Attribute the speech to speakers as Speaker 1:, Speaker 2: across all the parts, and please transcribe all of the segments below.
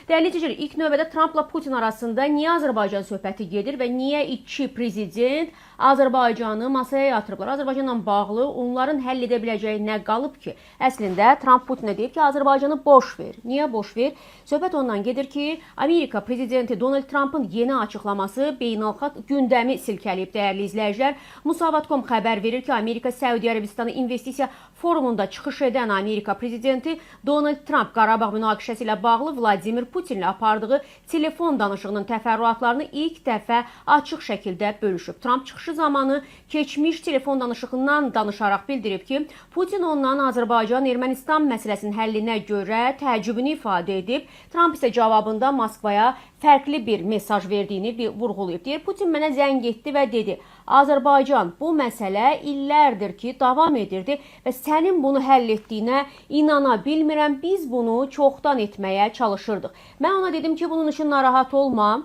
Speaker 1: Dəyərli izləyicilər, ilk növbədə Trampla Putin arasında niyə Azərbaycan söhbəti gedir və niyə iki prezident Azərbaycanı masaya yatırıblar? Azərbaycanla bağlı onların həll edə biləcəyi nə qalıb ki? Əslində Tramp Putinə deyib ki, Azərbaycanı boş ver. Niyə boş ver? Söhbət ondan gedir ki, Amerika prezidenti Donald Trumpın yeni açıqlaması beynəlxalq gündəmi silkələyib, dəyərli izləyicilər. Musavat.com xəbər verir ki, Amerika Səudiyyə Ərəbistanı investisiya forumunda çıxış edən Amerika prezidenti Donald Trump Qarabağ münaqişəsi ilə bağlı Vladimir Putinlə apardığı telefon danışığının təfərrüatlarını ilk dəfə açıq şəkildə bölüşüb. Trump çıxışı zamanı keçmiş telefon danışığından danışaraq bildirib ki, Putin ondan Azərbaycan-Ermənistan məsələsinin həllinə görə təəccübünü ifadə edib. Trump isə cavabında Moskvaya fərqli bir mesaj verdiyini vurğulayıb. Deyir, Putin mənə zəng etdi və dedi, Azərbaycan, bu məsələ illərdir ki, davam edirdi və sənin bunu həll etdiyinə inana bilmirəm, biz bunu çoxdan etməyə çalışırdıq. Mən ona dedim ki, bunun üçün narahat olma.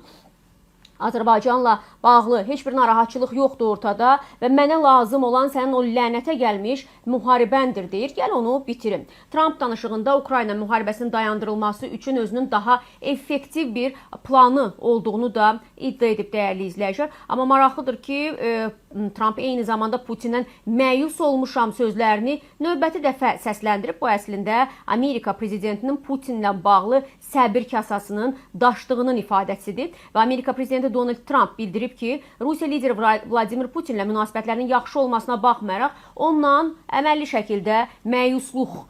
Speaker 1: Azərbaycanla bağlı heç bir narahatçılıq yoxdur ortada və mənə lazım olan sənin o lənətə gəlmiş müharibəndir deyir. Gəl onu bitirim. Trump danışığında Ukrayna müharibəsinin dayandırılması üçün özünün daha effektiv bir planı olduğunu da iddia edib, dəyərli izləyicilər. Amma maraqlıdır ki, Trump eyni zamanda Putindən məyus olmuşam sözlərini növbəti dəfə səsləndirib. Bu əslində Amerika prezidentinin Putinlə bağlı səbir kasasının daşdığının ifadəsidir və Amerika prezidenti Donald Trump bildirib ki, Rusiya lideri Vladimir Putinlə münasibətlərinin yaxşı olmasına baxmayaraq, ondan əməlli şəkildə məyusluq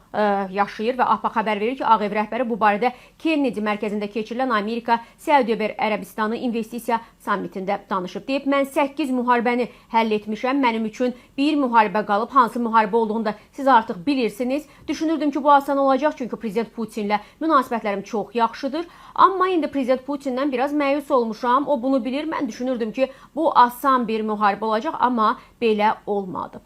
Speaker 1: yaşayır və APA xəbər verir ki, Ağ Ev rəhbəri bu barədə Kennedy mərkəzində keçirilən Amerika Səudiyyə Ərəbistanı investisiya sammitində danışıb. Deyib, mən 8 müharibəni həll etmişəm, mənim üçün bir müharibə qalıb, hansı müharibə olduğunu da siz artıq bilirsiniz. Düşünürdüm ki, bu asan olacaq, çünki prezident Putinlə münasibətlərim çox yaxşıdır. Amma indi prezident Putindən biraz məyus olmuşam, o bunu bilir. Mən düşünürdüm ki, bu asan bir müharibə olacaq, amma belə olmadı.